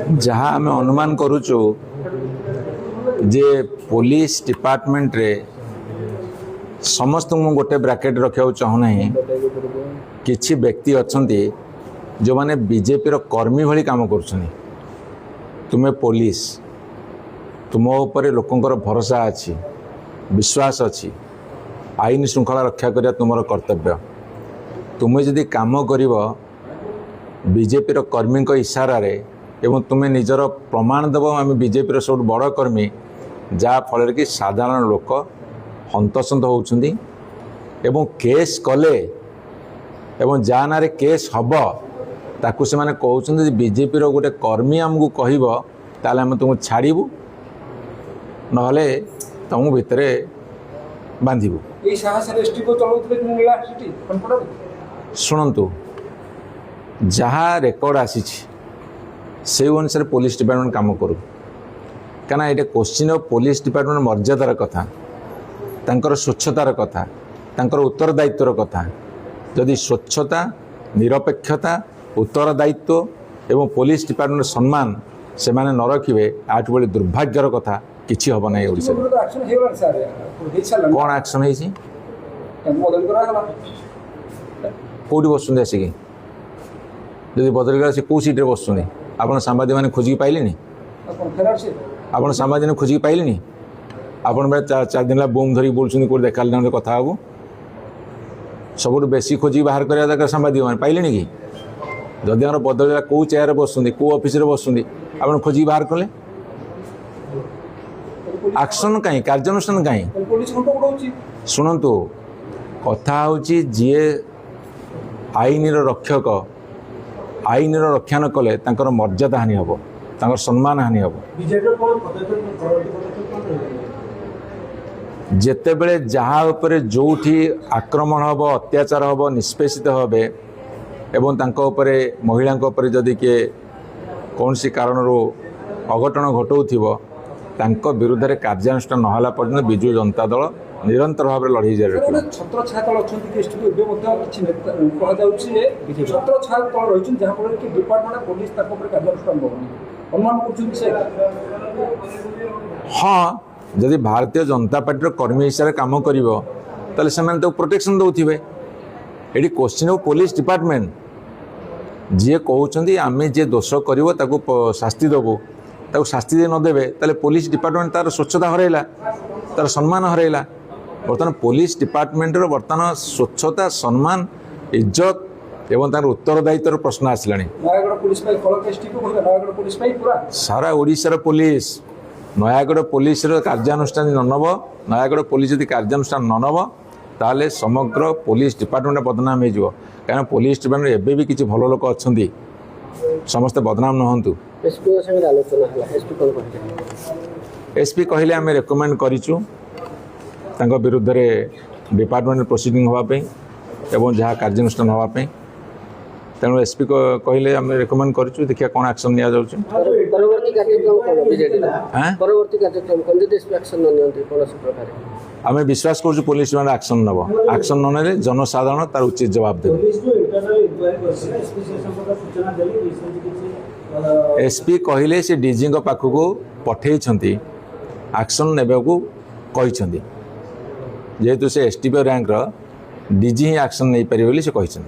जहाँ आम अनुमान करुचु जे पुलिस डिपार्टमेंट रे समस्त मु गोटे ब्राकेट रखा चाहूना किछि व्यक्ति अछंती जो माने बीजेपी रो कर्मी भली काम करुछनी। तुम्हें पुलिस तुम ऊपर लोकंकर भरोसा अच्छी विश्वास अच्छी आईन श्रृंखला रक्षा करिया तुमर कर्तव्य। तुम्हें जदि काम कर बीजेपी रो कर्मी को इशारा रे एवं तुम्हें निजर प्रमाण देव आम बीजेपी रो सब बड़ कर्मी जहाँ फल कि साधारण लोक हंतसंत होउछंदी एवं केस कले एवं जा ना केस हब ताकू से माने कहउछंदी बीजेपी रो गोटे कर्मी आमको कहब ताले आम तुमको छाड़बू नहले तुमको भितरे बांधबू। शुणु जहाँ रेकर्ड आसी से अनुसार पुलिस डिपार्टमेंट काम करू क्या ये क्वेश्चन ऑफ पुलिस डिपार्टमेंट मर्यादार कथा तांकर स्वच्छतार कथा तांकर उत्तरदायित्वर कथा। जदि स्वच्छता निरपेक्षता उत्तरदायित्व एवं पुलिस डिपार्टमेंट सम्मान से माने न रखिए आठ बड़ी दुर्भाग्यर कथा किछि हब ना। ओडिसा कौन एक्शन है कौटी बसुँच आसिक जब बदल गला से कौ सीट्रे बसुँच आप सांबादिक मैंने खोजिक पाइले आप सांबादिक खोजिक पाइले आप चार दिन बूम धरिक बोलूँ कौट देखा कथा हबू सब बेसी खोजिक बाहर करवा दरकार सांबादिक मैंने पाइले कि जदि आम बदल गला कौ चेयर बसुँच कौ ऑफिस बसुँच आप खोजिक बाहर कले एक्शन कहीं कार्यानुष्ठान कहीं। शुणु कथा हूँ जी आईन रक्षक आईन रक्षा न कले तांकर मर्यादा हानि हम तांकर सम्मान हानि हम। जेतेबेले जहाँ उपरे जोठी आक्रमण हम अत्याचार हम निष्पेषित हे एवं तांको उपरे महिला जदि किए कौन सी कारण अघटन घटाऊथिबो तांको विरुद्ध रे कार्यानुष्ठान नहला पर्यंत बिजु जनता दल निरंतर भाव में लड़ाई जारी रखिबो। छत्र छाया छत्र छाया रही जहाँ कि डिपार्टमेंट पुलिस कार्यानुष्ठान हाँ जदि भारतीय जनता पार्टी कर्मी हिसाब से कम कर तो प्रोटेक्शन दौथे। ये क्वेश्चन ऑफ पुलिस डिपार्टमेंट जी कहते आम जी दोष कर शास्ति देवु ताको शास्ति दे नदेवे ताले पुलिस डिपार्टमेंट तार स्वच्छता हरैला तार सम्मान हरैला। बर्तमान पुलिस डिपार्टमेंट बर्तमान स्वच्छता सम्मान इज्जत एवं तार उत्तरदायित्वर प्रश्न आसला। सारा ओडिशार पुलिस नयागढ़ पुलिस कार्यानुष्ठान न नब नयागढ़ पुलिस यदि कार्यानुष्ठान न नब ताले समग्र पुलिस डिपार्टमेंट बदनाम हो कहीं पुलिस डिपार्टमेंट एवं भी किसी भल लोक अच्छा समस्ते बदनाम नहंतु। एसपी कहले आम रेकमेंड करिचु तांको विरुद्ध रे डिपार्टमेंट प्रोसीडिंग होवाई एवं जहाँ कार्यानुष्ठान होवाई तेणु एसपी को कहले आम रेकमेंड करिचु देखिया कौन एक्शन निया जाउछ। आम विश्वास करूँ पुलिस मैंने एक्शन नब एक्शन न जनसाधारण तार उचित जवाब देवे। एसपी कहले से डीजी पाखक पठे एक्शन ने जेहेतु से एसटीपी रैंक डीजी ही एक्शन नहीं पारे से कहते।